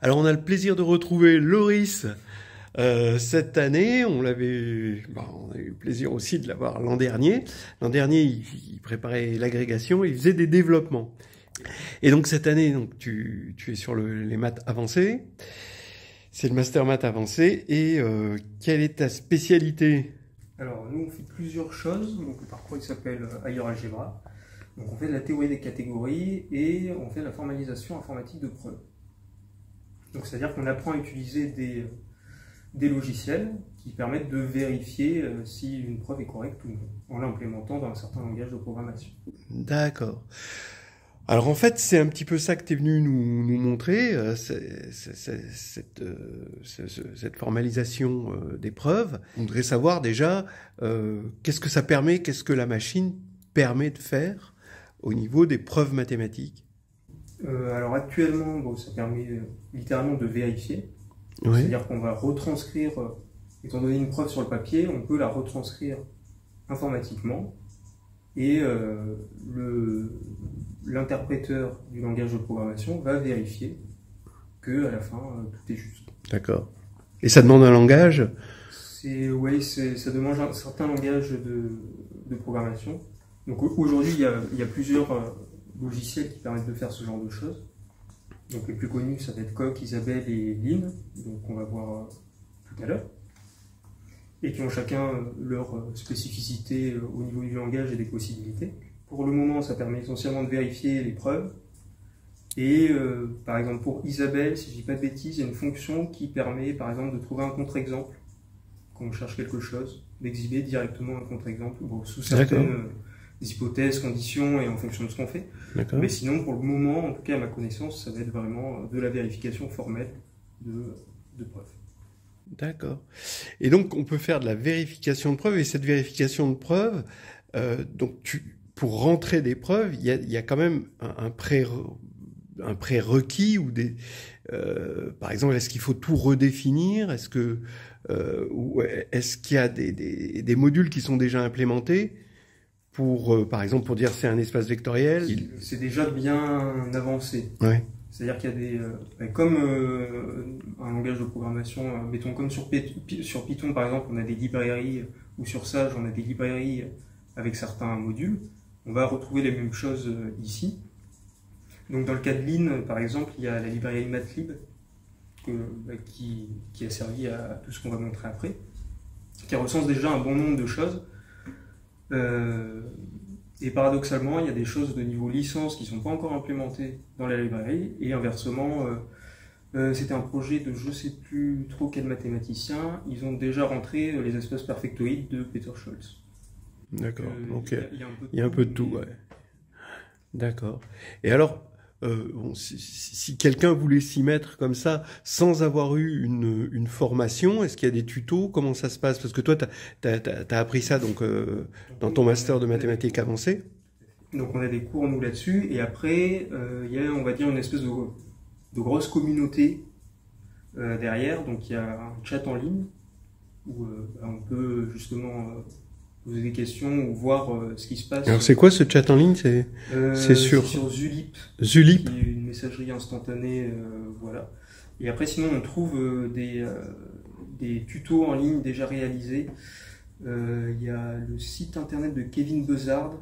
Alors, on a le plaisir de retrouver Loris cette année. On a eu le plaisir aussi de l'avoir l'an dernier. L'an dernier, il préparait l'agrégation, il faisait des développements. Et donc, cette année, donc, tu es sur les maths avancées. C'est le master maths avancé. Et quelle est ta spécialité? Alors, nous, on fait plusieurs choses. Donc, le parcours, il s'appelle Higher Algebra. Donc, on fait de la théorie des catégories et on fait de la formalisation informatique de preuves. Donc, c'est-à-dire qu'on apprend à utiliser des logiciels qui permettent de vérifier si une preuve est correcte ou non, en l'implémentant dans un certain langage de programmation. D'accord. Alors en fait, c'est un petit peu ça que tu es venu nous montrer, cette formalisation des preuves. On voudrait savoir déjà qu'est-ce que ça permet, qu'est-ce que la machine permet de faire au niveau des preuves mathématiques. Alors actuellement, bon, ça permet littéralement de vérifier. Oui. C'est-à-dire qu'on va retranscrire, étant donné une preuve sur le papier, on peut la retranscrire informatiquement et l'interpréteur du langage de programmation va vérifier que à la fin tout est juste. D'accord. Et ça demande un langage? Oui, ça demande un certain langage de programmation. Donc aujourd'hui, il y a plusieurs logiciels qui permettent de faire ce genre de choses. Donc les plus connus, ça va être Coq, Isabelle et Lean, donc on va voir tout à l'heure, et qui ont chacun leur spécificité au niveau du langage et des possibilités. Pour le moment, ça permet essentiellement de vérifier les preuves. Et par exemple, pour Isabelle, si je dis pas de bêtises, il y a une fonction qui permet par exemple de trouver un contre-exemple quand on cherche quelque chose, d'exhiber directement un contre-exemple, bon, sous certaines hypothèses, conditions et en fonction de ce qu'on fait. Mais sinon, pour le moment, en tout cas à ma connaissance, ça va être vraiment de la vérification formelle de preuves. D'accord. Et donc, on peut faire de la vérification de preuves, et cette vérification de preuves, pour rentrer des preuves, il y a quand même un prérequis ou par exemple, est-ce qu'il faut tout redéfinir? Est-ce qu'il y a des modules qui sont déjà implémentés par exemple, pour dire c'est un espace vectoriel? C'est déjà bien avancé. Ouais. C'est-à-dire qu'il y a comme un langage de programmation, mettons comme sur Python par exemple, on a des librairies, ou sur Sage, on a des librairies avec certains modules. On va retrouver les mêmes choses ici. Donc dans le cas de Lean, par exemple, il y a la librairie Matlib qui a servi à tout ce qu'on va montrer après, qui recense déjà un bon nombre de choses. Et paradoxalement, il y a des choses de niveau licence qui ne sont pas encore implémentées dans la librairie, et inversement, c'était un projet de je ne sais plus trop quel mathématicien, ils ont déjà rentré les espaces perfectoïdes de Peter Scholz. D'accord, donc il y a un peu de tout, ouais. D'accord. Et alors, si quelqu'un voulait s'y mettre comme ça, sans avoir eu une formation, est-ce qu'il y a des tutos? Comment ça se passe? Parce que toi, t'as appris ça donc, dans ton master de mathématiques avancées. Donc on a des cours, nous, là-dessus. Et après, il y a, on va dire, une espèce de grosse communauté derrière. Donc il y a un chat en ligne où on peut justement poser des questions ou voir ce qui se passe. Alors c'est quoi ce chat en ligne? C'est sur Zulip. Zulip. Qui est une messagerie instantanée, voilà. Et après, sinon, on trouve des tutos en ligne déjà réalisés. Il y a le site internet de Kevin Buzzard,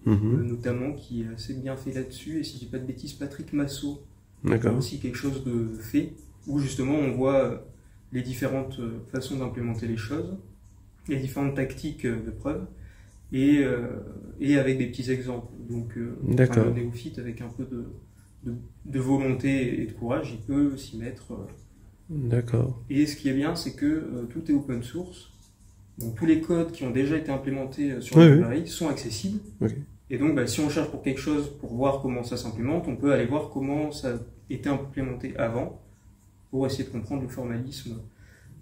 notamment, qui est assez bien fait là-dessus. Et si je dis pas de bêtises, Patrick Massot a aussi quelque chose de fait, où justement on voit les différentes façons d'implémenter les choses, les différentes tactiques de preuve, et avec des petits exemples. Donc, un néophyte avec un peu de volonté et de courage, il peut s'y mettre. D'accord. Et ce qui est bien, c'est que tout est open source. Donc, tous les codes qui ont déjà été implémentés sur la librairie sont accessibles. Et donc, si on cherche pour quelque chose, pour voir comment ça s'implémente, on peut aller voir comment ça a été implémenté avant, pour essayer de comprendre le formalisme.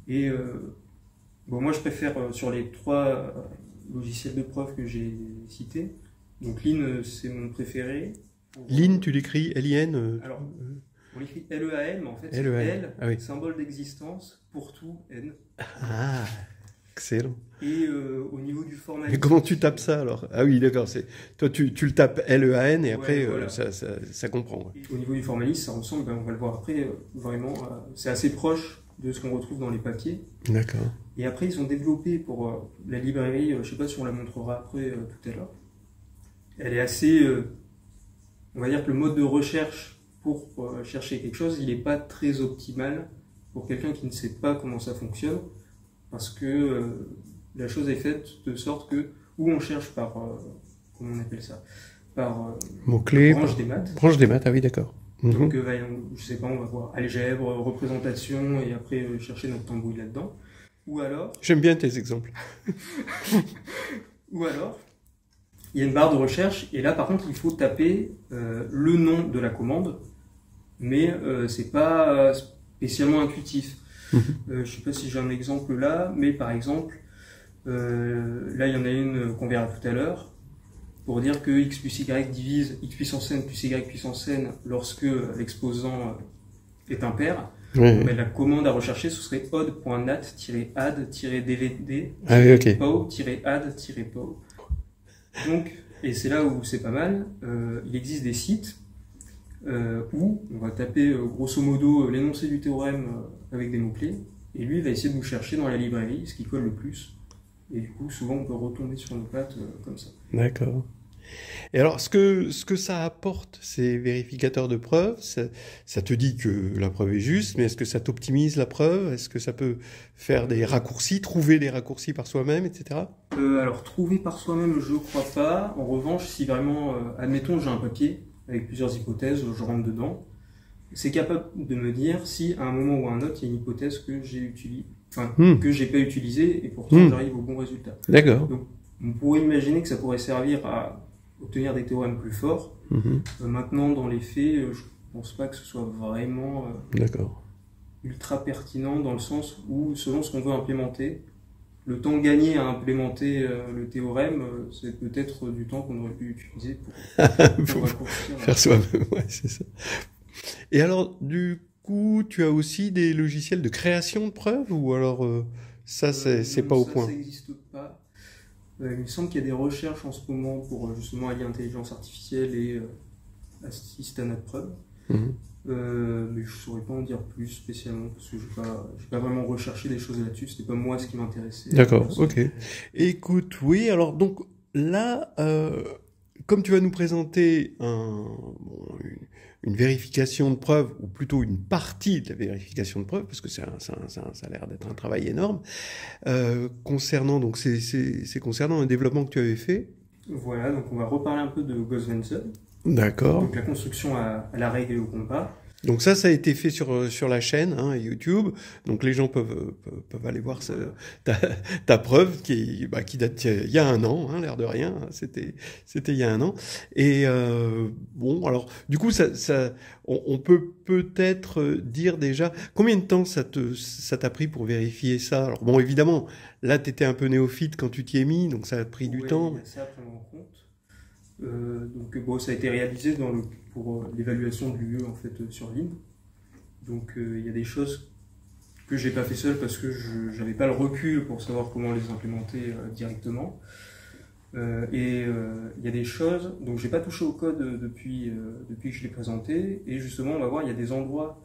Et moi, je préfère sur les trois logiciels de preuve que j'ai cités. Donc, Lean, c'est mon préféré. Lean, tu l'écris L-I-N Alors, on l'écrit L-E-A-N, mais en fait, c'est L, symbole d'existence, pour tout, N. Ah. Excellent. Et au niveau du format... Et comment tu tapes ça alors? Ah oui, d'accord. Toi, tu le tapes LEAN et après, voilà. ça comprend. Ouais. Au niveau du formalisme, ça ressemble, on va le voir après, vraiment, c'est assez proche de ce qu'on retrouve dans les papiers. D'accord. Et après, ils ont développé pour la librairie, je ne sais pas si on la montrera après tout à l'heure. Elle est assez... on va dire que le mode de recherche pour chercher quelque chose, il n'est pas très optimal pour quelqu'un qui ne sait pas comment ça fonctionne, parce que la chose est faite de sorte que, où on cherche par, comment on appelle ça, par mots-clés, branche des maths. Branche des maths, ah oui, d'accord. Donc, je sais pas, on va voir algèbre, représentation, et après chercher notre tambouille là-dedans. Ou alors... J'aime bien tes exemples. Ou alors, il y a une barre de recherche, et là, par contre, il faut taper le nom de la commande, mais c'est pas spécialement intuitif. Je sais pas si j'ai un exemple là, mais par exemple, là, il y en a une qu'on verra tout à l'heure, pour dire que x plus y divise x puissance n plus y puissance n lorsque l'exposant est impair. Ouais. La commande à rechercher, ce serait odd.nat-dvd Ah oui, ok. pow-add-pow. Donc, et c'est là où c'est pas mal, il existe des sites où on va taper grosso modo l'énoncé du théorème avec des mots-clés, et lui il va essayer de nous chercher dans la librairie ce qui colle le plus. Et du coup, souvent on peut retomber sur nos pattes comme ça. D'accord. Et alors, ce que ça apporte, ces vérificateurs de preuves, ça te dit que la preuve est juste, mais est-ce que ça t'optimise la preuve? Est-ce que ça peut faire des raccourcis, trouver des raccourcis par soi-même, etc.? Alors, trouver par soi-même, je crois pas. En revanche, si vraiment, admettons, j'ai un papier avec plusieurs hypothèses, je rentre dedans, c'est capable de me dire si à un moment ou à un autre, il y a une hypothèse que j'ai utilisée, que j'ai pas utilisée, et pourtant j'arrive au bon résultat. D'accord. Donc, on pourrait imaginer que ça pourrait servir à obtenir des théorèmes plus forts. Maintenant, dans les faits, je pense pas que ce soit vraiment ultra pertinent, dans le sens où, selon ce qu'on veut implémenter, le temps gagné à implémenter le théorème, c'est peut-être du temps qu'on aurait pu utiliser pour faire soi-même. Ouais, c'est ça. Et alors, du coup, tu as aussi des logiciels de création de preuves, ou alors ça, c'est pas au point? Ça n'existe pas. Il me semble qu'il y a des recherches en ce moment pour justement allier intelligence artificielle et assistanat de preuve. Mais je ne saurais pas en dire plus spécialement, parce que je n'ai pas vraiment recherché des choses là-dessus, c'était pas moi ce qui m'intéressait. D'accord, ok. Écoute, oui, alors donc là, comme tu vas nous présenter une vérification de preuve, ou plutôt une partie de la vérification de preuve, parce que ça a l'air d'être un travail énorme, concernant, donc c'est concernant un développement que tu avais fait. Voilà, donc on va reparler un peu de Gauss-Venzel. D'accord. Donc la construction à la règle et au compas. Donc ça a été fait sur la chaîne YouTube. Donc les gens peuvent aller voir ta preuve qui date il y a un an, l'air de rien. C'était il y a un an. Et bon, alors du coup on peut peut-être dire déjà combien de temps ça t'a pris pour vérifier ça. Alors bon, évidemment, là t'étais un peu néophyte quand tu t'y es mis, donc ça a pris du temps. Il y a ça à prendre en compte. Donc bon, ça a été réalisé pour l'évaluation de l'UE en fait sur ligne. Donc il y a des choses que j'ai pas fait seul parce que je n'avais pas le recul pour savoir comment les implémenter directement. Et il y a des choses, donc j'ai pas touché au code depuis que je l'ai présenté, et justement on va voir, il y a des endroits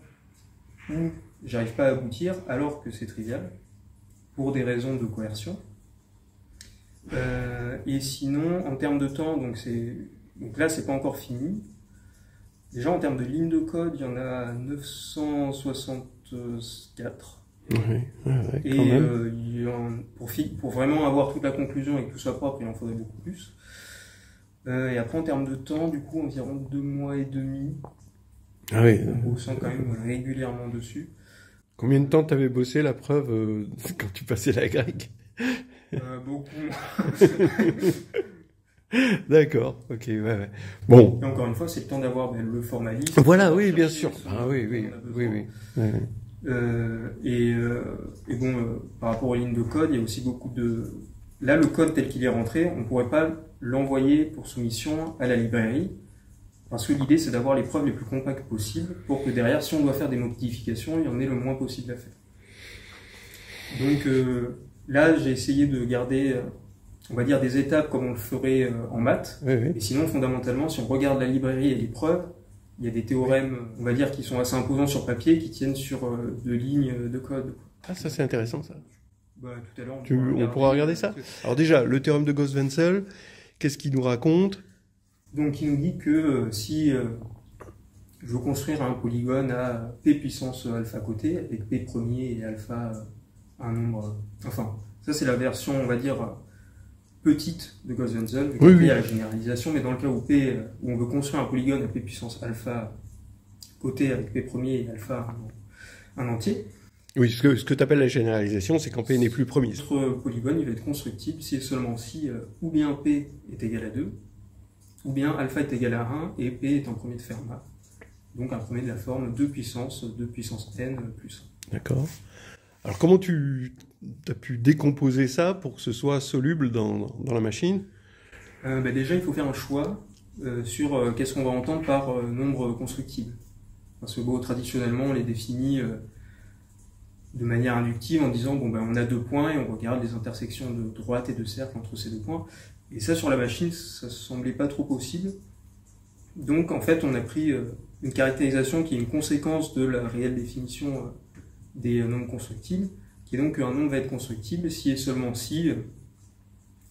où j'arrive pas à aboutir alors que c'est trivial pour des raisons de coercion. Et sinon, en termes de temps, donc là c'est pas encore fini. Déjà en termes de lignes de code, il y en a 964. Et pour vraiment avoir toute la conclusion et que tout soit propre, il en faudrait beaucoup plus. Et après en termes de temps, du coup environ 2 mois et demi. Ah oui. On bossant quand même régulièrement dessus. Combien de temps t'avais bossé la preuve quand tu passais la grecque? Beaucoup. D'accord, ok, ouais. Bon. Et encore une fois, c'est le temps d'avoir le formalisme. Voilà, oui, bien sûr. Ah oui. Et bon, par rapport aux lignes de code, il y a aussi beaucoup de... Là, le code tel qu'il est rentré, on ne pourrait pas l'envoyer pour soumission à la librairie, parce que l'idée, c'est d'avoir les preuves les plus compactes possibles, pour que derrière, si on doit faire des modifications, il y en ait le moins possible à faire. Donc, Là, j'ai essayé de garder, on va dire, des étapes comme on le ferait en maths. Oui, oui. Et sinon, fondamentalement, si on regarde la librairie et les preuves, il y a des théorèmes, on va dire, qui sont assez imposants sur papier, qui tiennent sur 2 lignes de code. Ah, ça c'est intéressant ça. Bah, tout à l'heure, On pourra regarder ça. Alors déjà, le théorème de Gauss-Wenzel, qu'est-ce qu'il nous raconte? Donc, il nous dit que si je veux construire un polygone à p puissance alpha côté, avec p premier et alpha un nombre... enfin, ça c'est la version, on va dire, petite de Gauss-Wenzel, vu qu'il y a la généralisation, mais dans le cas où on veut construire un polygone à p puissance alpha côté avec p premier et alpha un entier. Oui, ce que tu appelles la généralisation, c'est quand p n'est plus promise. Notre polygone, il va être constructible si et seulement si ou bien p est égal à 2, ou bien alpha est égal à 1 et p est un premier de Fermat. Donc un premier de la forme 2 puissance n plus 1. D'accord. Alors comment tu as pu décomposer ça pour que ce soit soluble dans la machine? Déjà, il faut faire un choix sur qu'est-ce qu'on va entendre par nombre constructible. Parce que traditionnellement, on les définit de manière inductive en disant on a 2 points et on regarde les intersections de droite et de cercle entre ces 2 points. Et ça, sur la machine, ça ne semblait pas trop possible. Donc en fait, on a pris une caractérisation qui est une conséquence de la réelle définition des nombres constructibles, qui est donc qu'un nombre va être constructible si et seulement si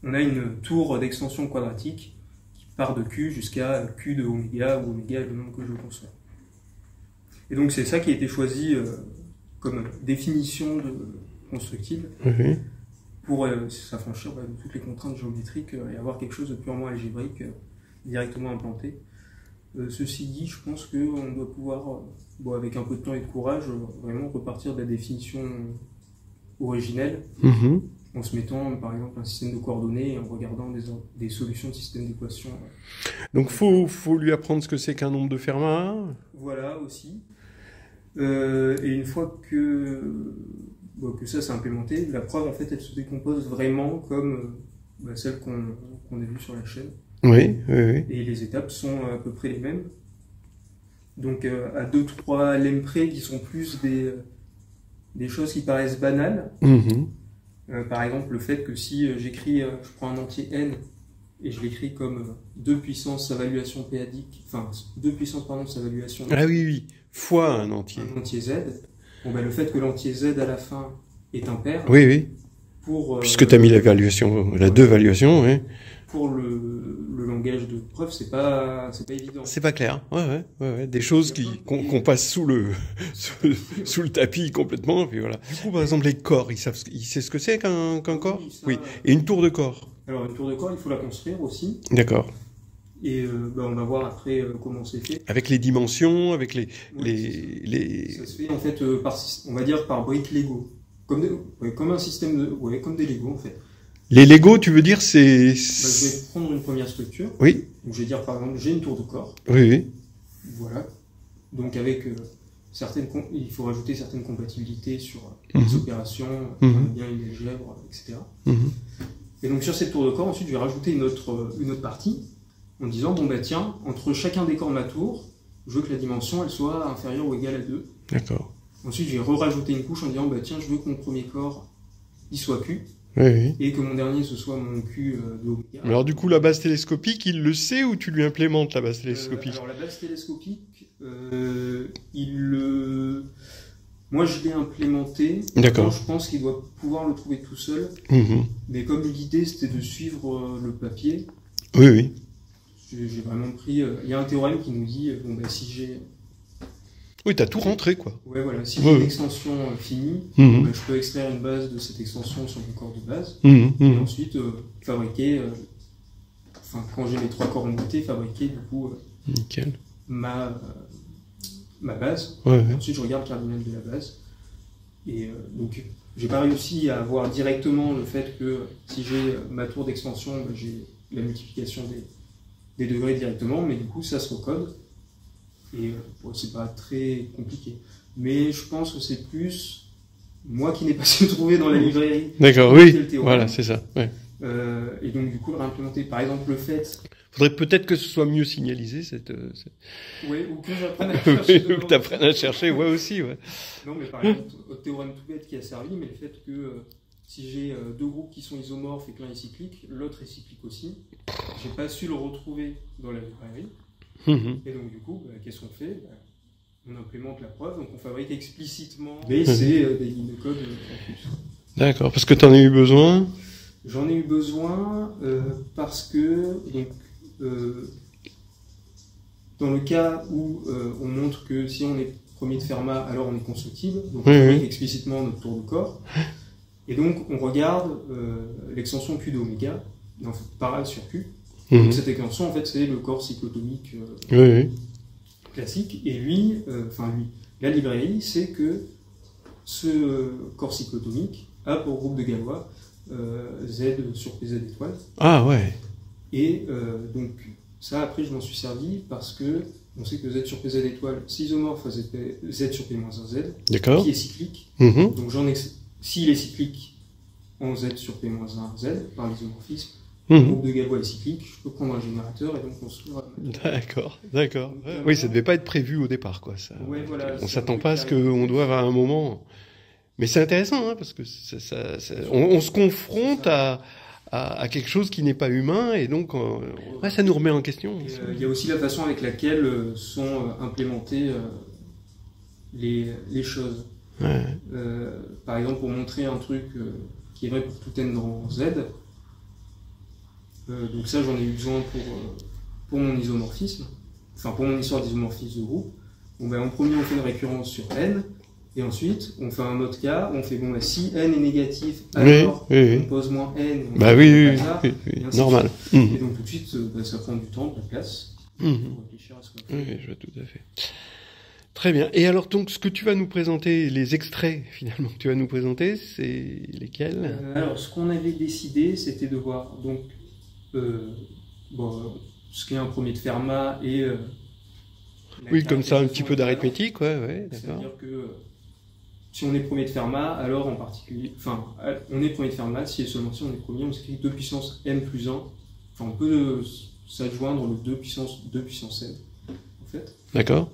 on a une tour d'extension quadratique qui part de Q jusqu'à Q de oméga, où oméga est le nombre que je veux construire. Et donc c'est ça qui a été choisi comme définition de constructible pour s'affranchir de toutes les contraintes géométriques et avoir quelque chose de purement algébrique directement implanté. Ceci dit, je pense qu'on doit pouvoir, avec un peu de temps et de courage, vraiment repartir de la définition originelle, en se mettant par exemple un système de coordonnées et en regardant des solutions de système d'équations. Donc faut lui apprendre ce que c'est qu'un nombre de Fermat. Voilà aussi. Et une fois que ça c'est implémenté, la preuve en fait elle se décompose vraiment comme celle qu'on a vue sur la chaîne. Oui. Et les étapes sont à peu près les mêmes. Donc à 2-3 lemmes près qui sont plus des choses qui paraissent banales. Par exemple le fait que si je prends un entier n et je l'écris comme 2 puissance sa valuation p-adique, enfin 2 puissance sa valuation fois un entier. Un entier z. Le fait que l'entier z à la fin est impair. Oui. Puisque tu as mis la 2 valuations, oui. Pour le langage de preuve, c'est pas évident. C'est pas clair. Ouais. Des choses qu'on passe sous le tapis complètement. Puis voilà. Du coup, par exemple, les corps, il sait ce que c'est qu'un corps? Oui. Et une tour de corps? Alors, une tour de corps, il faut la construire aussi. D'accord. Et on va voir après comment c'est fait. Avec les dimensions, avec les... Ça se fait en fait par briques Lego. Comme un système comme des Lego en fait. Les Lego, tu veux dire, c'est... Je vais prendre une première structure. Oui. Donc, je vais dire, par exemple, j'ai une tour de corps. Oui. Voilà. Donc, avec il faut rajouter certaines compatibilités sur les opérations, bien une algèbre, etc. Et donc, sur cette tour de corps, ensuite, je vais rajouter une autre partie en disant, tiens, entre chacun des corps de ma tour, je veux que la dimension, elle soit inférieure ou égale à 2. D'accord. Ensuite, je vais rajouter une couche en disant, tiens, je veux que mon premier corps, il soit Q. Oui. Et que mon dernier, ce soit mon Q de oméga. Alors du coup, la base télescopique, il le sait ou tu lui implémentes la base télescopique? Alors la base télescopique, moi je l'ai implémenté. D'accord. Je pense qu'il doit pouvoir le trouver tout seul. Mais comme l'idée c'était de suivre le papier. Oui. J'ai vraiment pris... Il y a un théorème qui nous dit, si j'ai... Oui, t'as tout rentré, quoi. Ouais, voilà. Si j'ai une extension finie, je peux extraire une base de cette extension sur mon corps de base. Et ensuite, fabriquer... quand j'ai mes 3 corps unités, fabriquer, du coup... Nickel. Ma base. Ensuite, je regarde le cardinal de la base. Et donc, j'ai pas réussi à avoir directement le fait que si j'ai ma tour d'extension, j'ai la multiplication des degrés directement, mais du coup, ça se recode. Et c'est pas très compliqué. Mais je pense que c'est plus moi qui n'ai pas su trouver dans la librairie. D'accord, oui. Voilà, c'est ça. Ouais. Et donc, du coup, le réimplémenter. Par exemple, le fait... Faudrait peut-être que ce soit mieux signalisé, Oui, ou que j'apprenne à chercher. Ou que tu apprennes à chercher, aussi, ouais. Non, mais par exemple, au théorème tout bête qui a servi, mais le fait que Si j'ai deux groupes qui sont isomorphes et que l'un est cyclique, l'autre est cyclique aussi. J'ai pas su le retrouver dans la librairie. Et donc du coup, qu'est-ce qu'on fait? On implémente la preuve, donc on fabrique explicitement, mais c'est des lignes de code en plus. D'accord, parce que tu en as eu besoin? J'en ai eu besoin parce que donc, dans le cas où on montre que si on est premier de Fermat, alors on est constructible, donc on fabrique explicitement notre tour de corps. Et donc, on regarde l'extension Q de oméga, parallèle sur Q. Donc, cette extension, en fait, c'est le corps cyclotomique classique. Et lui, la librairie, c'est que ce corps cyclotomique a pour groupe de Galois Z sur PZ étoile. Ah ouais. Et donc, ça, après, je m'en suis servi parce que on sait que Z sur PZ étoile, c'est isomorphe à Z sur P-1Z, qui est cyclique. Donc, s'il est cyclique en Z sur P-1Z, par l'isomorphisme, le groupe de Galois est cyclique, je peux prendre un générateur et donc construire... D'accord. Oui, ça ne devait pas être prévu au départ, quoi. Ça. Ouais, voilà, on ne s'attend pas à ce qu'on doive à un moment... Mais c'est intéressant, hein, parce que on se confronte à quelque chose qui n'est pas humain, et donc ça nous remet en question. Il y a aussi la façon avec laquelle sont implémentées les choses. Ouais. Par exemple, pour montrer un truc qui est vrai pour tout n dans Z, donc ça j'en ai eu besoin pour mon isomorphisme, enfin pour mon histoire d'isomorphisme de groupe. Bon, en premier on fait une récurrence sur n, et ensuite on fait un mode cas, on fait si n est négatif, alors on pose moins n, et on normal. Et donc tout de suite ça prend du temps, de la place, pour réfléchir à ce qu'on fait. Oui, je vois tout à fait. Très bien. Et alors, donc, ce que tu vas nous présenter, les extraits, finalement, que tu vas nous présenter, c'est lesquels? Alors, ce qu'on avait décidé, c'était de voir, donc, ce qu'est un premier de Fermat et... oui, comme ça, un petit peu d'arithmétique, ouais, d'accord. C'est-à-dire que si on est premier de Fermat, alors en particulier... Enfin, on est premier de Fermat, si et seulement si on est premier, on s'écrit 2 puissance n plus 1. Enfin, on peut s'adjoindre le 2 puissance n, en fait. D'accord.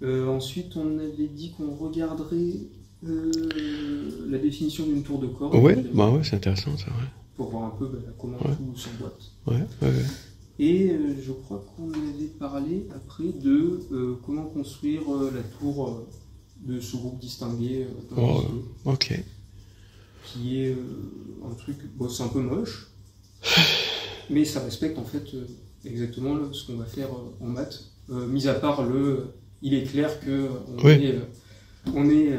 Ensuite, on avait dit qu'on regarderait la définition d'une tour de corde. Ouais, c'est intéressant, ça, ouais. Pour voir un peu comment tout s'emboîte. Ouais. Et je crois qu'on avait parlé après de comment construire la tour de sous-groupe distingué dans ok. Qui est un truc, c'est un peu moche, mais ça respecte en fait exactement ce qu'on va faire en maths, mis à part il est clair qu'on est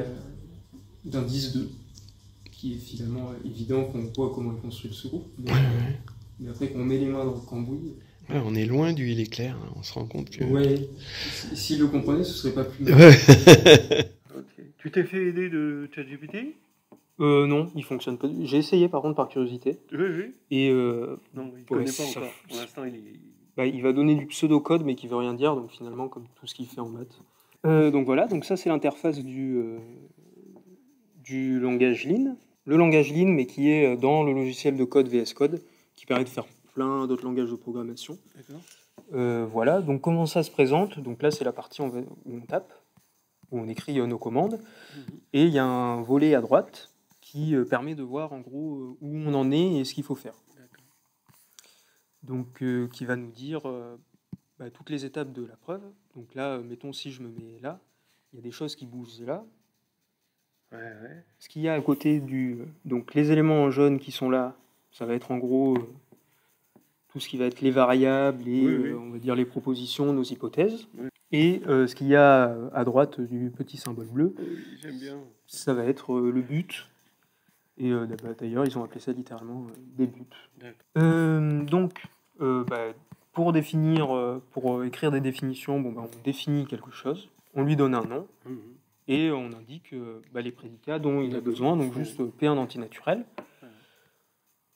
d'indice 2, qui est finalement évident qu'on voit comment est construit ce groupe. Mais après qu'on met les mains dans le cambouis... on est loin du il est clair, hein, on se rend compte que... Ouais, s'il le comprenait, ce serait pas plus mal. Okay. Tu t'es fait aider de ChatGPT? Non, il fonctionne pas. J'ai essayé par contre par curiosité. Oui. Et non, il connaît pas encore. Pour l'instant, il va donner du pseudo-code, mais qui veut rien dire, donc finalement, comme tout ce qu'il fait en maths. Donc voilà, donc ça c'est l'interface du langage Lean. Le langage Lean, mais qui est dans le logiciel de code VS Code, qui permet de faire plein d'autres langages de programmation. D'accord. Voilà, donc comment ça se présente? Donc là c'est la partie où on tape, où on écrit nos commandes, et il y a un volet à droite qui permet de voir en gros où on en est et ce qu'il faut faire. Donc qui va nous dire toutes les étapes de la preuve. Donc là, mettons si je me mets là, il y a des choses qui bougent là. Ouais. Ce qu'il y a à côté donc les éléments en jaune qui sont là, ça va être en gros tout ce qui va être les variables et on va dire les propositions, nos hypothèses. Et ce qu'il y a à droite du petit symbole bleu, j'aime bien. Ça va être le but. Et d'ailleurs, ils ont appelé ça littéralement des buts. Donc, pour écrire des définitions, on définit quelque chose, on lui donne un nom, et on indique les prédicats dont il a besoin, donc juste P1 antinaturel.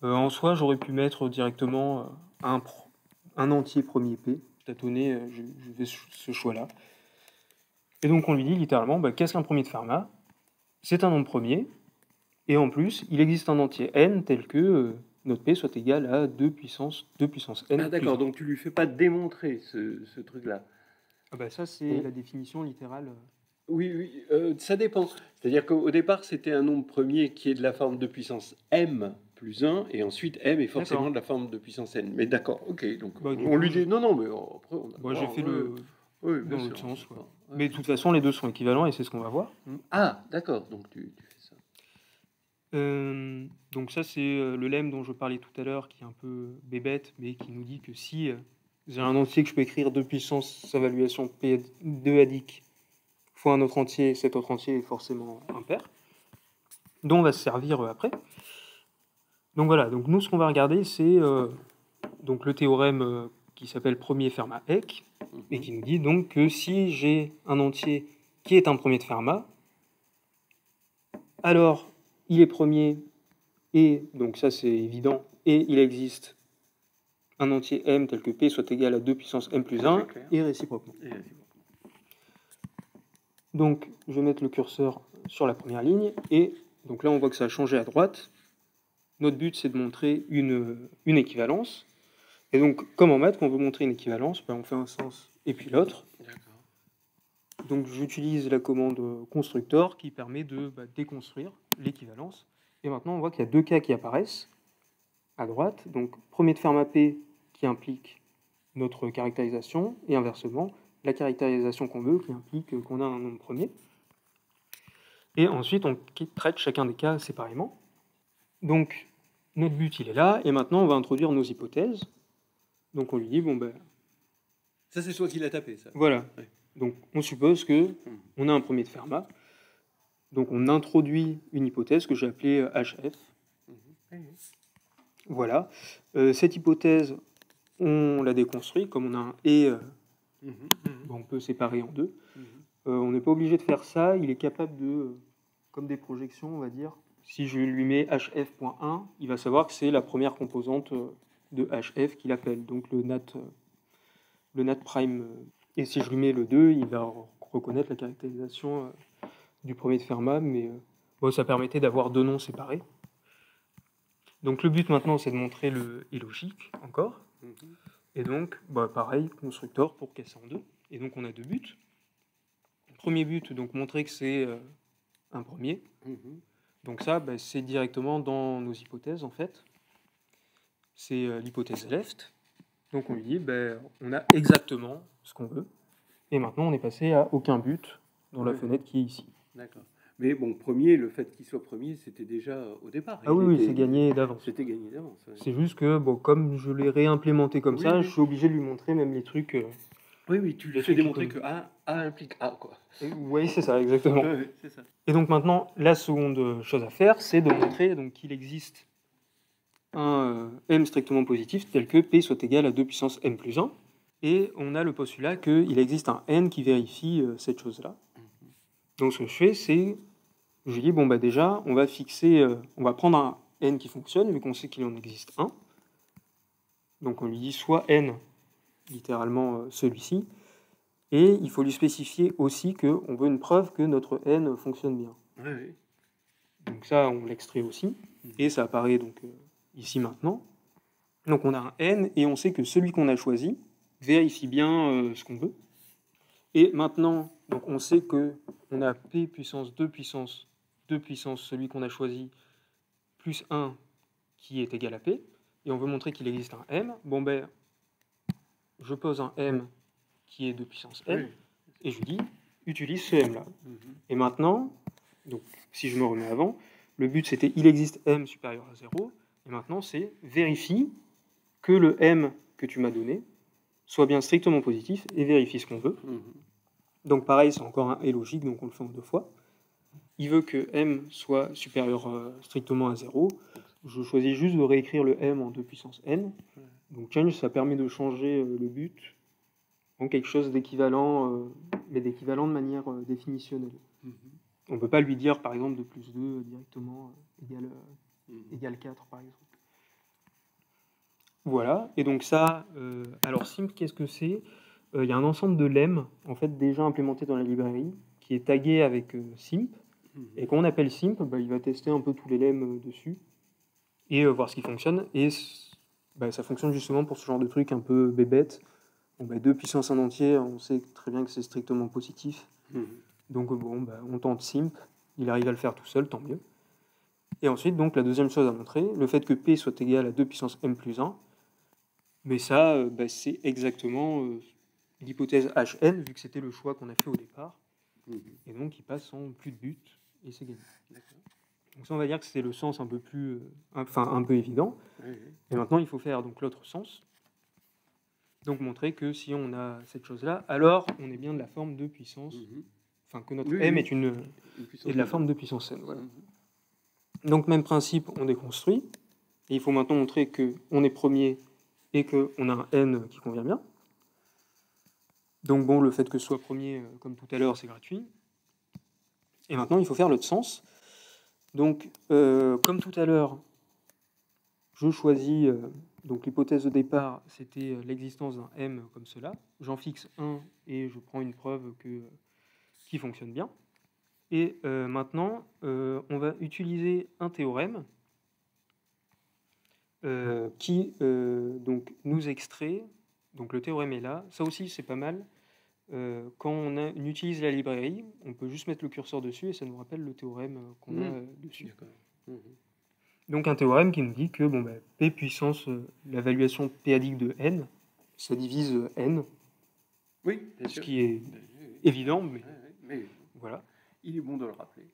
En soi, j'aurais pu mettre directement un entier premier P. Tâtonner, je fais ce choix-là. Et donc, on lui dit littéralement, qu'est-ce qu'un premier de Fermat? C'est un nombre premier. Et en plus, il existe un entier n tel que notre P soit égal à 2 puissance n. Ah d'accord, donc tu lui fais pas démontrer ce truc-là. Ça, c'est la définition littérale. Oui, ça dépend. C'est-à-dire qu'au départ, c'était un nombre premier qui est de la forme de puissance m plus 1, et ensuite m est forcément de la forme de puissance n. Mais d'accord, ok. Donc Bah, du on coup, lui dit non, non, mais après on a Bah, j'ai fait le oui, bien dans sûr, l'autre sens. d'accord. Ouais. Mais de toute façon, les deux sont équivalents et c'est ce qu'on va voir. Ah, d'accord. Donc tu fais ça. Donc ça, c'est le lemme dont je parlais tout à l'heure, qui est un peu bébête, mais qui nous dit que si j'ai un entier que je peux écrire 2 puissance sa valuation P2 adic fois un autre entier, cet autre entier est forcément impair, dont on va se servir après. Donc voilà, donc nous, ce qu'on va regarder, c'est donc le théorème qui s'appelle premier Fermat-Eck, et qui nous dit donc que si j'ai un entier qui est un premier de Fermat, alors il est premier, et donc ça c'est évident, et il existe un entier m tel que p soit égal à 2 puissance m plus 1, et réciproquement. Donc je vais mettre le curseur sur la première ligne, et donc là on voit que ça a changé à droite. Notre but c'est de montrer une équivalence, et donc comme en maths, quand on veut montrer une équivalence, ben, on fait un sens et puis l'autre. Donc j'utilise la commande constructor qui permet de déconstruire l'équivalence. Et maintenant on voit qu'il y a deux cas qui apparaissent à droite. Donc premier de Fermat P qui implique notre caractérisation, et inversement la caractérisation qu'on veut qui implique qu'on a un nombre premier. Et ensuite on traite chacun des cas séparément. Donc notre but il est là, et maintenant on va introduire nos hypothèses. Donc on lui dit, bon ben... Ça c'est toi qui l'as tapé, ça. Voilà. Ouais. Donc on suppose que on a un premier de Fermat. Donc on introduit une hypothèse que j'ai appelée HF. Voilà. Cette hypothèse, on la déconstruit. Comme on a un et, on peut séparer en deux. On n'est pas obligé de faire ça. Il est capable de, comme des projections, on va dire. Si je lui mets HF.1, il va savoir que c'est la première composante de HF qu'il appelle. Donc le NAT prime. Et si je lui mets le 2, il va reconnaître la caractérisation du premier de Fermat, mais ça permettait d'avoir deux noms séparés. Donc le but maintenant, c'est de montrer le et logique, encore. Et donc, pareil, constructor pour casser en deux. Et donc on a deux buts. Premier but, donc montrer que c'est un premier. Donc ça, c'est directement dans nos hypothèses, en fait. C'est l'hypothèse left. Donc on lui dit, on a exactement ce qu'on veut. Et maintenant, on est passé à aucun but dans la fenêtre qui est ici. D'accord. Mais bon, premier, le fait qu'il soit premier, c'était déjà au départ. Ah oui, c'est gagné d'avance. C'était gagné d'avance. Ouais. C'est juste que, comme je l'ai réimplémenté comme ça, je suis obligé de lui montrer même les trucs... Oui, tu lui fais démontrer que A implique A, quoi. Oui, c'est ça, exactement. C'est ça. Et donc maintenant, la seconde chose à faire, c'est de montrer qu'il existe un m strictement positif tel que p soit égal à 2 puissance m plus 1. Et on a le postulat qu'il existe un n qui vérifie cette chose-là. Donc ce que je fais, c'est, je dis, déjà, on va fixer, on va prendre un n qui fonctionne, vu qu'on sait qu'il en existe un. Donc on lui dit soit n, littéralement celui-ci, et il faut lui spécifier aussi qu'on veut une preuve que notre n fonctionne bien. Oui. Donc ça, on l'extrait aussi, et ça apparaît donc ici maintenant. Donc on a un n, et on sait que celui qu'on a choisi vérifie bien ce qu'on veut. Et maintenant, donc on sait qu'on a p puissance 2 puissance celui qu'on a choisi, plus 1 qui est égal à p, et on veut montrer qu'il existe un m. Je pose un m qui est de puissance n, et je lui dis, utilise ce m-là. Et maintenant, donc, si je me remets avant, le but c'était, il existe m supérieur à 0, et maintenant c'est, vérifie que le m que tu m'as donné soit bien strictement positif, et vérifie ce qu'on veut. Donc pareil, c'est encore un et logique, donc on le fait en deux fois. Il veut que m soit supérieur strictement à 0. Je choisis juste de réécrire le m en 2 puissance n. Donc change, ça permet de changer le but en quelque chose d'équivalent, mais d'équivalent de manière définitionnelle. On ne peut pas lui dire, par exemple, de plus 2 directement égale 4, par exemple. Voilà, et donc ça, alors simp, qu'est-ce que c'est ? Il y a un ensemble de lemmes, en fait, déjà implémenté dans la librairie, qui est tagué avec simp, et quand on appelle simp, il va tester un peu tous les lemmes dessus, et voir ce qui fonctionne, et ça fonctionne justement pour ce genre de truc un peu bébête. 2 puissance 1 entier, on sait très bien que c'est strictement positif. Donc bon, on tente simp, il arrive à le faire tout seul, tant mieux. Et ensuite, donc, la deuxième chose à montrer, le fait que P soit égal à 2 puissance m plus 1, mais ça, c'est exactement l'hypothèse Hn, vu que c'était le choix qu'on a fait au départ. Et donc, il passe en plus de but, et c'est gagné. Donc ça, on va dire que c'est le sens un peu plus, un peu évident. Et maintenant, il faut faire donc l'autre sens. Donc montrer que si on a cette chose-là, alors on est bien de la forme de puissance, enfin que notre m est est de la forme de puissance n. Voilà. Donc même principe, on déconstruit. Et il faut maintenant montrer qu'on est premier et qu'on a un n qui convient bien. Donc bon, le fait que ce soit premier, comme tout à l'heure, c'est gratuit. Et maintenant, il faut faire l'autre sens. Donc, comme tout à l'heure, je choisis, donc l'hypothèse de départ, c'était l'existence d'un m comme cela. J'en fixe 1 et je prends une preuve qui fonctionne bien. Et maintenant, on va utiliser un théorème qui donc nous extrait. Donc le théorème est là. Ça aussi, c'est pas mal. Quand on utilise la librairie, on peut juste mettre le curseur dessus et ça nous rappelle le théorème qu'on a dessus. Donc un théorème qui nous dit que P puissance l'évaluation p-adique de n, ça divise n. Oui, bien sûr. Ce qui est évident, mais voilà. Il est bon de le rappeler.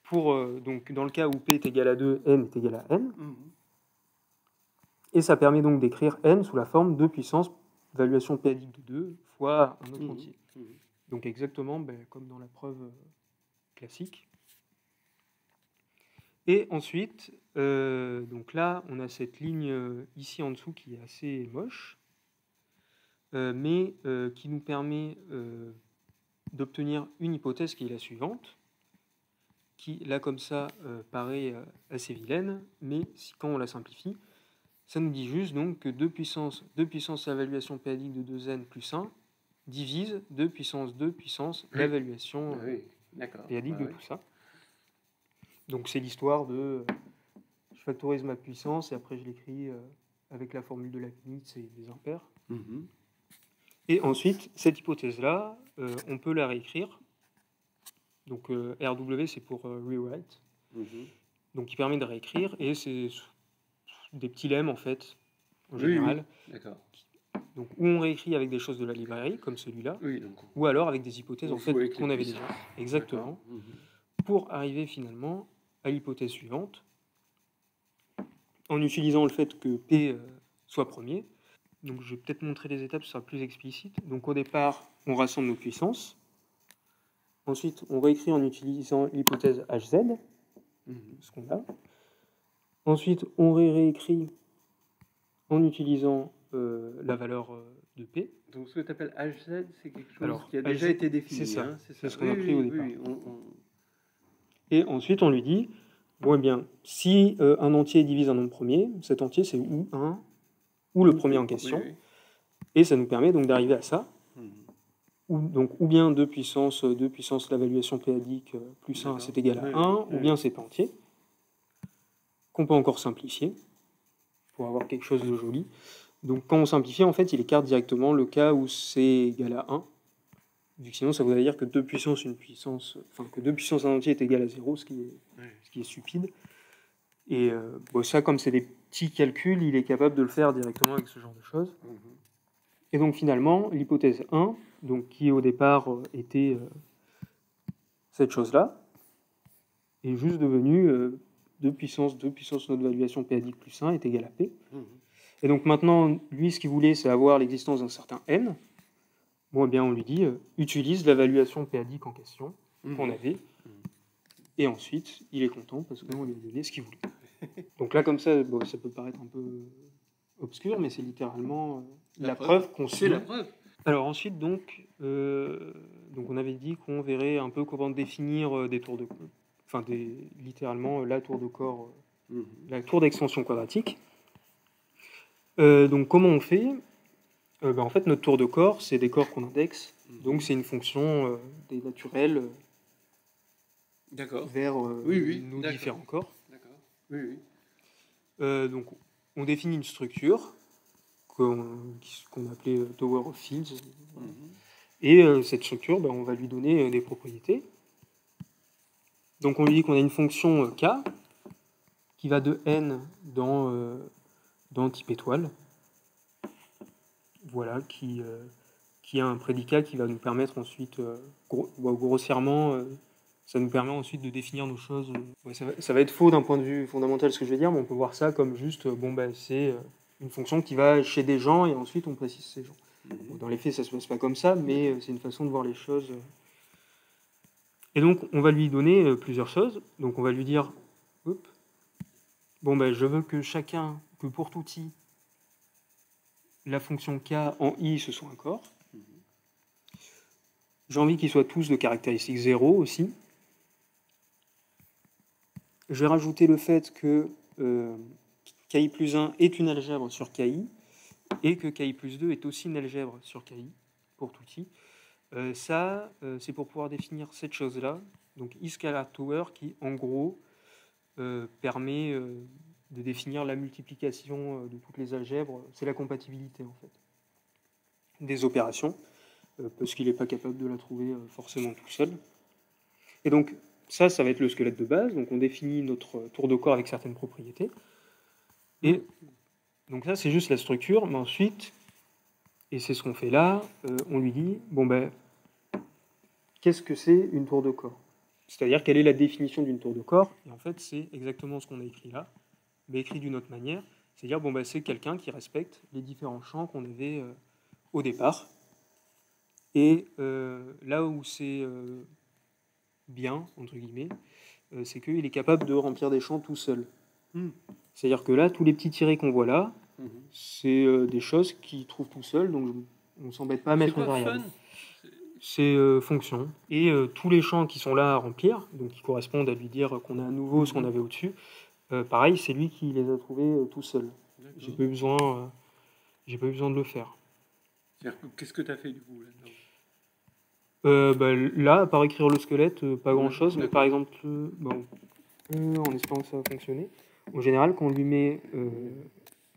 Pour, donc, dans le cas où P est égal à 2, n est égal à n. Et ça permet donc d'écrire n sous la forme de puissance évaluation p-adique de 2 fois un autre entier. Donc exactement comme dans la preuve classique. Et ensuite, donc là, on a cette ligne ici en dessous qui est assez moche, mais qui nous permet d'obtenir une hypothèse qui est la suivante, qui là comme ça paraît assez vilaine, mais quand on la simplifie, ça nous dit juste donc que 2 puissance l'évaluation p-adique de 2n plus 1 divise 2 puissance l'évaluation p-adique de tout ça. Donc c'est l'histoire de je factorise ma puissance et après je l'écris avec la formule de Leibniz et des impaires. Et ensuite, cette hypothèse-là, on peut la réécrire. Donc RW, c'est pour rewrite. Donc qui permet de réécrire et c'est des petits lemmes en fait, en général. D'accord. Donc où on réécrit avec des choses de la librairie, comme celui-là, ou alors avec des hypothèses en fait qu'on avait déjà. Exactement. Pour arriver finalement à l'hypothèse suivante, en utilisant le fait que P soit premier. Donc je vais peut-être montrer les étapes, ce sera plus explicite. Donc au départ, on rassemble nos puissances. Ensuite, on réécrit en utilisant l'hypothèse HZ, ce qu'on a. Ensuite, on réécrit en utilisant la valeur de P. Donc ce que tu appelles HZ, c'est quelque chose Alors, qui a déjà été défini. C'est ça, c'est ce qu'on a pris au départ. Oui. Et ensuite, on lui dit, bon, eh bien, si un entier divise un nombre premier, cet entier, c'est ou 1, ou le premier en question. Et ça nous permet donc d'arriver à ça. Ou bien 2 puissance l'évaluation p-adique plus 1, c'est égal à 1, ou bien c'est pas entier, qu'on peut encore simplifier, pour avoir quelque chose de joli. Donc quand on simplifie, en fait, il écarte directement le cas où c'est égal à 1, vu que sinon ça voudrait dire que 2 puissance un entier est égal à 0, ce qui est stupide. Et ça, comme c'est des petits calculs, il est capable de le faire directement avec ce genre de choses. Et donc finalement, l'hypothèse 1, donc, qui au départ était cette chose-là, est juste devenue 2 puissance notre évaluation p-adique plus 1 est égal à P. Et donc maintenant, lui, ce qu'il voulait, c'est avoir l'existence d'un certain n. Bon, eh bien, on lui dit, utilise l'évaluation p-adique en question, qu'on avait, et ensuite, il est content parce qu'on lui a donné ce qu'il voulait. Donc là, comme ça, ça peut paraître un peu obscur, mais c'est littéralement la preuve qu'on suit. C'est la preuve. Alors ensuite, donc on avait dit qu'on verrait un peu comment définir des tours de... Enfin, littéralement, la tour de corps, la tour d'extension quadratique. Donc comment on fait en fait, notre tour de corps, c'est des corps qu'on indexe. Donc c'est une fonction des naturels vers nos différents corps. Donc on définit une structure qu'on appelait Tower of Fields. Et cette structure, ben, on va lui donner des propriétés. Donc on lui dit qu'on a une fonction k qui va de n dans type étoile. Voilà, qui a un prédicat qui va nous permettre ensuite, grossièrement, ça nous permet ensuite de définir nos choses. Ouais, ça va être faux d'un point de vue fondamental ce que je vais dire, mais on peut voir ça comme juste, c'est une fonction qui va chez des gens et ensuite on précise ces gens. Bon, dans les faits, ça ne se passe pas comme ça, mais c'est une façon de voir les choses. Et donc, on va lui donner plusieurs choses. Donc, on va lui dire, je veux que pour tout i, la fonction k en i, ce soit un corps. J'ai envie qu'ils soient tous de caractéristique 0 aussi. Je vais rajouter le fait que ki plus 1 est une algèbre sur ki, et que ki plus 2 est aussi une algèbre sur ki, pour tout i. C'est pour pouvoir définir cette chose-là, donc iscalar_tower, qui en gros permet de définir la multiplication de toutes les algèbres. C'est la compatibilité en fait des opérations, parce qu'il n'est pas capable de la trouver forcément tout seul. Et donc ça va être le squelette de base. Donc on définit notre tour de corps avec certaines propriétés. Et donc ça c'est juste la structure, mais ensuite, et c'est ce qu'on fait là, on lui dit, qu'est-ce que c'est une tour de corps? C'est-à-dire, quelle est la définition d'une tour de corps? Et en fait, c'est exactement ce qu'on a écrit là, mais écrit d'une autre manière. C'est-à-dire, c'est quelqu'un qui respecte les différents champs qu'on avait au départ. Et là où c'est bien, entre guillemets, c'est qu'il est capable de remplir des champs tout seul. C'est-à-dire que là, tous les petits tirés qu'on voit là, c'est des choses qu'il trouve tout seul, donc on ne s'embête pas à mettre une variable. C'est fonction. Et tous les champs qui sont là à remplir, donc qui correspondent à lui dire qu'on a à nouveau ce qu'on avait au-dessus, pareil, c'est lui qui les a trouvés tout seul. J'ai pas eu besoin de le faire. Qu'est-ce que tu as fait du coup là-dedans? Là, à part écrire le squelette, pas grand-chose, mais par exemple, en espérant que ça va fonctionner, en général, quand on lui met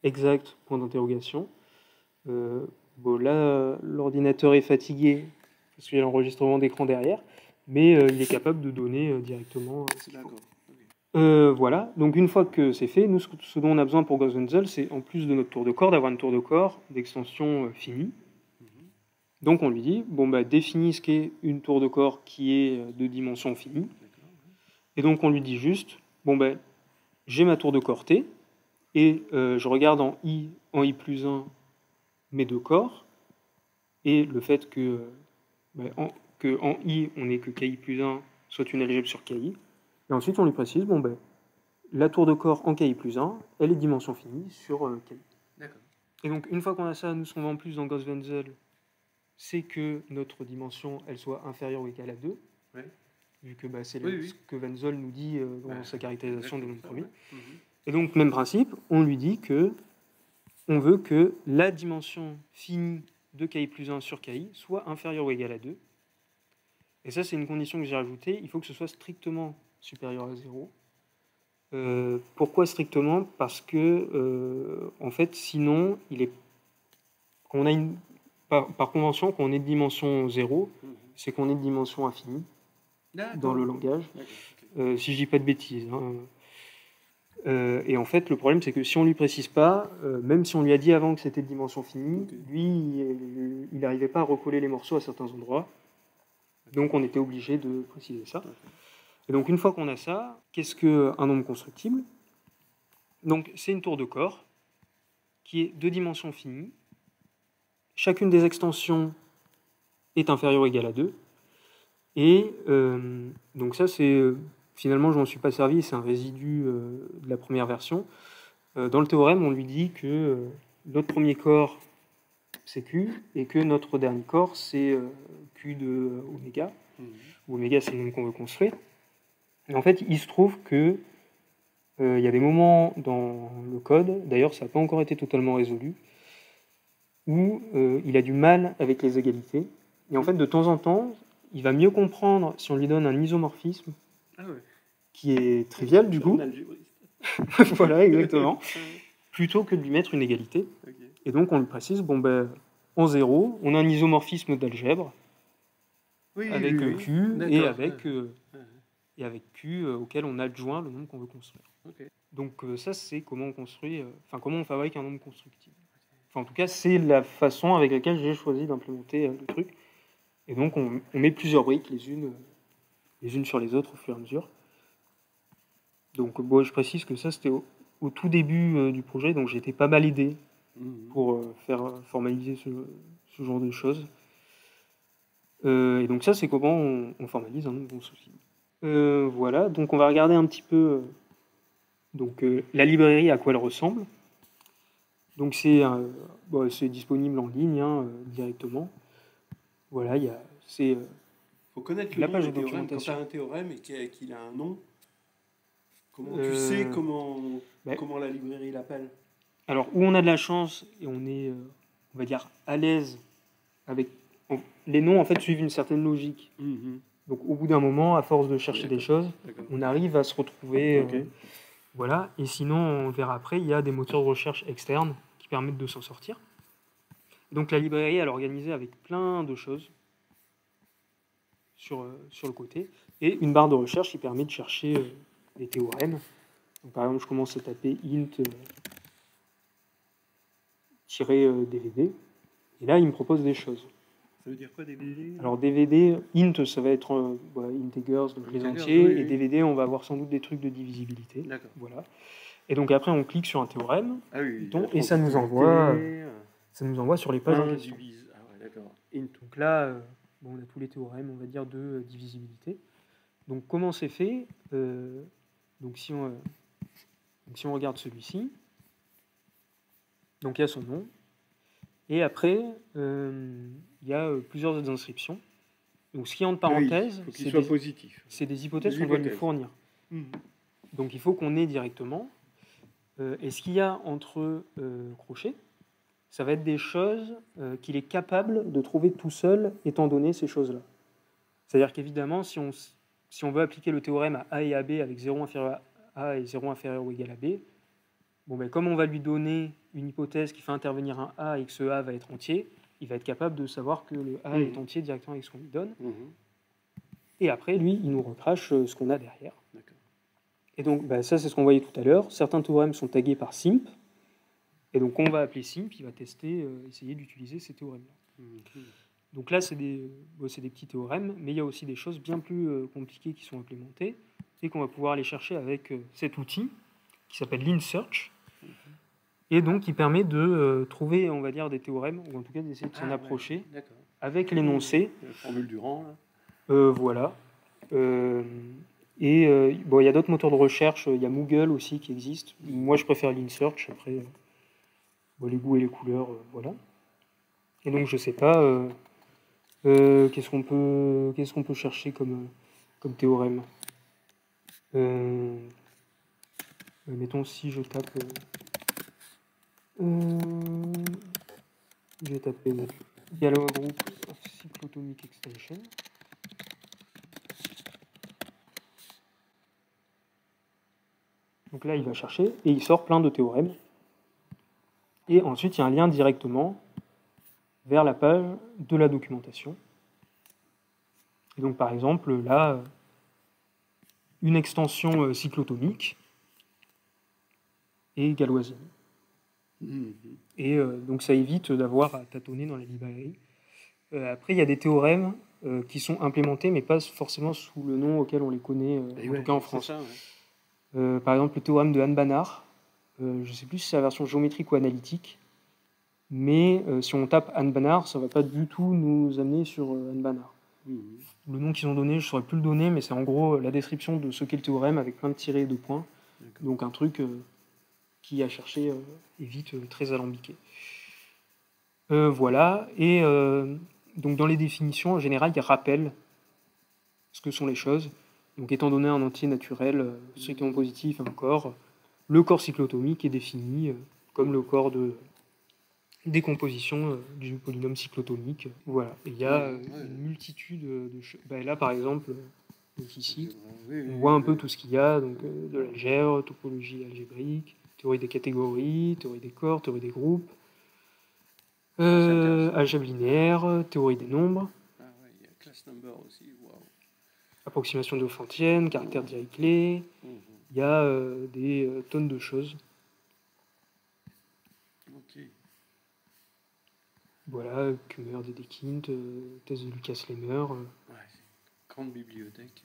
exact, point d'interrogation, là, l'ordinateur est fatigué, parce qu'il y a l'enregistrement d'écran derrière, mais il est capable de donner directement. Voilà, donc une fois que c'est fait, nous, ce dont on a besoin pour Gauss-Wenzel, c'est en plus de notre tour de corps, d'avoir une tour de corps d'extension finie. Donc on lui dit, définis ce qu'est une tour de corps qui est de dimension finie. Et donc on lui dit juste, j'ai ma tour de corps T, et je regarde en i plus 1 mes deux corps, et le fait que en i, on n'ait que ki plus 1 soit une algèbre sur ki, et ensuite on lui précise, la tour de corps en ki plus 1, elle est dimension finie sur ki. D'accord. Et donc une fois qu'on a ça, nous, ce qu'on va en plus dans Gauss-Wenzel, c'est que notre dimension, elle soit inférieure ou égale à 2, vu que c'est ce que Wenzel nous dit dans sa caractérisation de nombre premier. Et donc, même principe, on lui dit que on veut que la dimension finie de ki plus 1 sur ki soit inférieure ou égale à 2. Et ça, c'est une condition que j'ai rajoutée. Il faut que ce soit strictement supérieur à 0. Pourquoi strictement? Parce que, en fait, sinon, on a par convention, quand on est de dimension 0, c'est qu'on est de dimension infinie dans le langage. Si je dis pas de bêtises. Et en fait, le problème, c'est que si on lui précise pas, même si on lui a dit avant que c'était de dimension finie, lui, il n'arrivait pas à recoller les morceaux à certains endroits. Donc, on était obligé de préciser ça. Et donc, une fois qu'on a ça, qu'est-ce qu'un nombre constructible? Donc, c'est une tour de corps qui est de dimension finie. Chacune des extensions est inférieure ou égale à 2. Et donc ça, c'est finalement, je m'en suis pas servi, c'est un résidu de la première version. Dans le théorème, on lui dit que notre premier corps, c'est Q, et que notre dernier corps, c'est Q de oméga. Où oméga, c'est le nombre qu'on veut construire. Et en fait, il se trouve que il y a des moments dans le code, d'ailleurs, ça n'a pas encore été totalement résolu, où il a du mal avec les égalités. Et en fait, de temps en temps, il va mieux comprendre si on lui donne un isomorphisme qui est trivial du coup. Voilà, exactement. Plutôt que de lui mettre une égalité. Et donc, on lui précise, en 0, on a un isomorphisme d'algèbre. Oui, avec oui, oui. Q D'accord. et avec Q auquel on adjoint le nombre qu'on veut construire. Ok. Donc ça, c'est comment on construit, comment on fabrique un nombre constructible. Enfin, en tout cas, c'est la façon avec laquelle j'ai choisi d'implémenter le truc. Et donc, on met plusieurs briques les unes sur les autres au fur et à mesure. Donc, bon, je précise que ça, c'était au tout début du projet, donc j'ai été pas mal aidé pour faire formaliser ce genre de choses. Et donc ça, c'est comment on formalise un nombre constructible. Voilà, donc on va regarder un petit peu la librairie, à quoi elle ressemble. Donc c'est disponible en ligne directement. Voilà, c'est Faut connaître le la nom page des de théorèmes. Quand tu documentation. as un théorème et qu'il a un nom, comment tu sais comment la librairie l'appelle? Alors, où on a de la chance et on est, on va dire, à l'aise avec... Les noms, en fait, suivent une certaine logique. Donc, au bout d'un moment, à force de chercher des choses, on arrive à se retrouver... voilà. Et sinon, on verra après, il y a des moteurs de recherche externes qui permettent de s'en sortir. Donc, la librairie, elle est organisée avec plein de choses sur le côté. Et une barre de recherche qui permet de chercher des théorèmes. Donc, par exemple, je commence à taper int... DVD. Et là, il me propose des choses. Ça veut dire quoi, DVD? Alors, DVD, int, ça va être integers, donc les entiers, et DVD, on va avoir sans doute des trucs de divisibilité. D'accord. Voilà. Et donc, après, on clique sur un théorème, Oui, et ça nous envoie sur les pages en question. Ah ouais, d'accord. Donc là, on a tous les théorèmes, on va dire, de divisibilité. Donc, comment c'est fait donc, si on regarde celui-ci, donc il y a son nom. Et après, il y a plusieurs autres inscriptions. Donc, ce qui est entre parenthèses, c'est des hypothèses qu'on doit lui fournir. Donc, il faut qu'on ait directement. Et ce qu'il y a entre crochets, ça va être des choses qu'il est capable de trouver tout seul, étant donné ces choses-là. C'est-à-dire qu'évidemment, si on veut appliquer le théorème à A et à B avec 0 inférieur à A et 0 inférieur ou égal à B, comme on va lui donner une hypothèse qui fait intervenir un A et que ce A va être entier, il va être capable de savoir que le A est entier directement avec ce qu'on lui donne. Et après, lui, il nous recrache ce qu'on a derrière. Et donc, ça, c'est ce qu'on voyait tout à l'heure. Certains théorèmes sont tagués par simp. Et donc, on va appeler simp, il va tester, essayer d'utiliser ces théorèmes-là. Donc là, c'est des petits théorèmes, mais il y a aussi des choses bien plus compliquées qui sont implémentées et qu'on va pouvoir aller chercher avec cet outil qui s'appelle l'InSearch. Et donc, qui permet de trouver, on va dire, des théorèmes, ou en tout cas d'essayer de s'en approcher avec l'énoncé. La formule du rang, là. Voilà. Il y a d'autres moteurs de recherche. Il y a Moogle aussi qui existe. Moi, je préfère l'InSearch. Après, les goûts et les couleurs, voilà. Et donc, je sais pas, qu'est-ce qu'on peut chercher comme théorème. Mettons, si je tape... je vais taper Galois Group of Cyclotomic Extension. Donc là, il va chercher et il sort plein de théorèmes. Et ensuite, il y a un lien directement vers la page de la documentation. Et donc, par exemple, là, une extension cyclotomique et galoisienne. Et donc, ça évite d'avoir à tâtonner dans la librairie. Après, il y a des théorèmes qui sont implémentés, mais pas forcément sous le nom auquel on les connaît, en tout cas en France. Ça, par exemple, le théorème de Hahn-Banach. Je ne sais plus si c'est la version géométrique ou analytique, mais si on tape Hahn-Banach, ça ne va pas du tout nous amener sur Hahn-Banach. Le nom qu'ils ont donné, je ne saurais plus le donner, mais c'est en gros la description de ce qu'est le théorème avec plein de tirets et de points. Donc un truc qui, à chercher, est vite très alambiqué. Voilà. Et donc dans les définitions, en général, il y a rappel ce que sont les choses. Donc étant donné un entier naturel strictement positif, un corps, le corps cyclotomique est défini comme le corps de décomposition du polynôme cyclotomique. Voilà. Et il y a une multitude de choses. Là, par exemple, donc ici, on voit un peu tout ce qu'il y a, donc de l'algèbre, topologie algébrique, théorie des catégories, théorie des corps, théorie des groupes, algèbre linéaire, théorie des nombres. Class number aussi, waouh. Approximation de Diophantine, caractère Dirichlet. Il y a des tonnes de choses. Ok. Voilà, Kummer, Dedekind, thèse de Lucas Lemmer. Ouais, c'est une grande bibliothèque.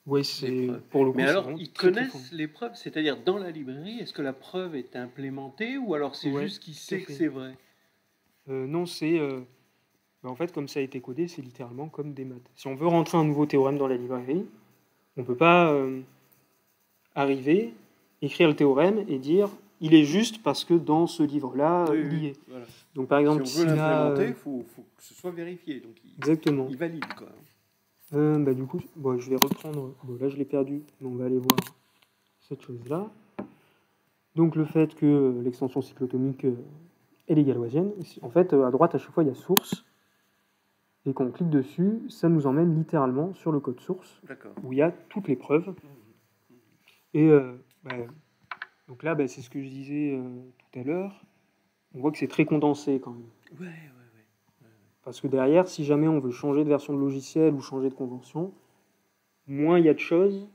Oui, c'est D'épreuves. pour le coup. Mais c'est alors, vraiment ils très, très connaissent fort. les preuves, c'est-à-dire dans la librairie, est-ce que la preuve est implémentée ou alors c'est Ouais, juste qu'il tout à sait que fait. c'est vrai? Non, c'est. En fait, comme ça a été codé, c'est littéralement comme des maths. Si on veut rentrer un nouveau théorème dans la librairie, on ne peut pas arriver, écrire le théorème et dire il est juste parce que dans ce livre-là, Oui, il y oui, est. voilà. Donc par Si exemple, on s'il veut a, l'implémenter, il faut que ce soit vérifié. Donc exactement. il valide, quoi. Du coup, bon, je vais reprendre. Bon, là, je l'ai perdu, mais on va aller voir cette chose-là. Donc le fait que l'extension cyclotomique elle est galoisienne. En fait, à droite, à chaque fois, il y a source. Et quand on clique dessus, ça nous emmène littéralement sur le code source, D'accord. où il y a toutes les preuves. Et donc là, c'est ce que je disais tout à l'heure. On voit que c'est très condensé quand même. Ouais. Parce que derrière, si jamais on veut changer de version de logiciel ou changer de convention, moins il y a de choses,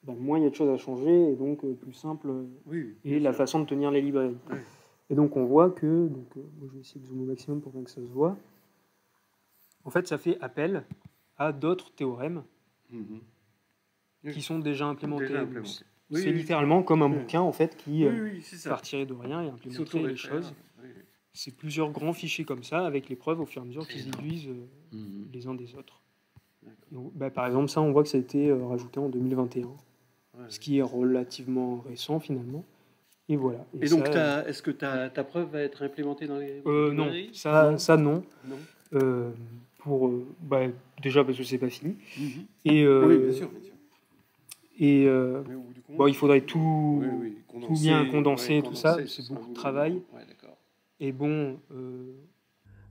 moins il y a de choses à changer, et donc plus simple Oui, est la façon de tenir les librairies. Ouais. Et donc on voit que, moi je vais essayer de zoomer au maximum pour que ça se voit, en fait ça fait appel à d'autres théorèmes qui sont déjà implémentés. Déjà implémenté. C'est littéralement comme un Oui. bouquin en fait qui c'est ça. partirait de rien et implémenterait les choses. Oui. C'est plusieurs grands fichiers comme ça, avec les preuves au fur et à mesure qui se déduisent les uns des autres. Donc, par exemple, ça, on voit que ça a été rajouté en 2021, ce qui est relativement récent finalement. Et voilà. Et donc, est-ce que ta preuve va être implémentée dans les non, librairies? ça non. Non. Déjà parce que c'est pas fini. Et, oui, bien sûr. Et du coup, il faudrait tout bien condenser, tout ça. condenser, C'est beaucoup de travail. Et bon.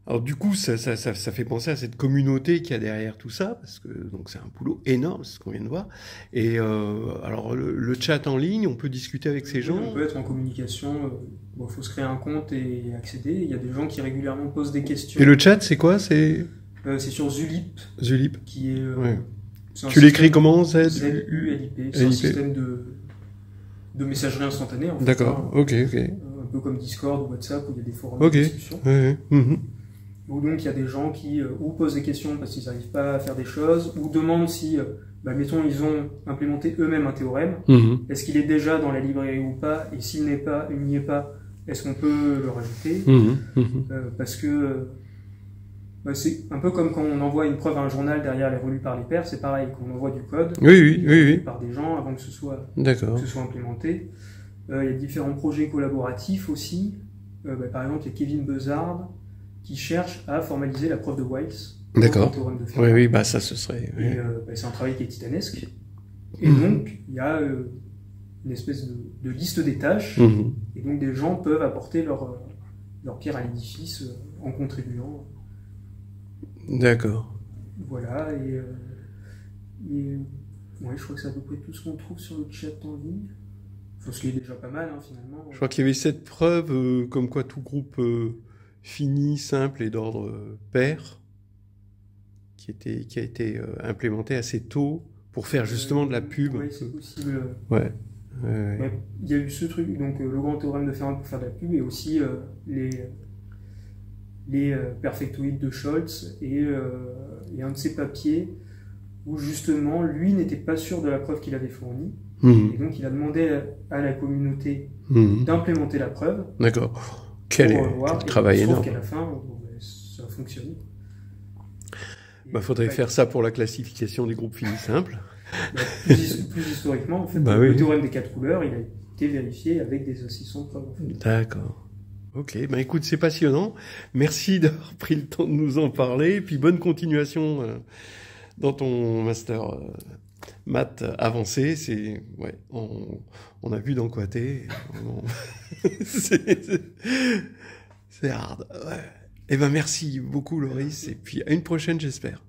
Alors du coup, ça fait penser à cette communauté qu'il y a derrière tout ça, parce que donc c'est un boulot énorme, c'est ce qu'on vient de voir. Et alors le chat en ligne, on peut discuter avec ces gens. On peut être en communication. Faut se créer un compte et accéder. Il y a des gens qui régulièrement posent des questions. Et le chat, c'est quoi? C'est sur Zulip. Zulip. Qui est. Tu l'écris comment? ZULIP. C'est un système de messagerie instantanée. En fait, d'accord. Ok. Un peu comme Discord ou WhatsApp où il y a des forums de discussion. Où donc il y a des gens qui ou posent des questions parce qu'ils n'arrivent pas à faire des choses, ou demandent si, mettons, ils ont implémenté eux-mêmes un théorème, est-ce qu'il est déjà dans la librairie ou pas, et s'il n'y est pas, est-ce qu'on peut le rajouter? Parce que c'est un peu comme quand on envoie une preuve à un journal, derrière elle est relue par les pairs, c'est pareil, quand on envoie du code, par des gens avant que ce soit implémenté. Il y a différents projets collaboratifs aussi. Par exemple, il y a Kevin Buzzard qui cherche à formaliser la preuve de Wiles. D'accord. Oui, ça ce serait. Et c'est un travail qui est titanesque. Et donc, il y a une espèce de liste des tâches. Et donc, des gens peuvent apporter leur pierre à l'édifice en contribuant. D'accord. Voilà. Je crois que c'est à peu près tout ce qu'on trouve sur le chat en ligne. Ce qui est déjà pas mal, finalement. Je crois qu'il y avait cette preuve, comme quoi tout groupe fini, simple et d'ordre pair, qui a été implémenté assez tôt pour faire justement de la pub. Oui, c'est possible. Il y a eu ce truc, donc le grand théorème de Fermat pour faire de la pub, et aussi les perfectoïdes de Scholz, et un de ses papiers où justement lui n'était pas sûr de la preuve qu'il avait fournie. Et donc il a demandé à la communauté d'implémenter la preuve. D'accord. Quel travail énorme. Qu'à la fin, ça a fonctionné. Faudrait faire ça pour la classification des groupes finis simples. Plus historiquement, en fait, le théorème des 4 couleurs, il a été vérifié avec des assistants de preuve. En fait. D'accord. Ok, écoute, c'est passionnant. Merci d'avoir pris le temps de nous en parler. Et puis bonne continuation dans ton master maths avancé. On a vu dans quoi t'es. C'est hard. Ouais. Merci beaucoup, Loris. Et puis à une prochaine, j'espère.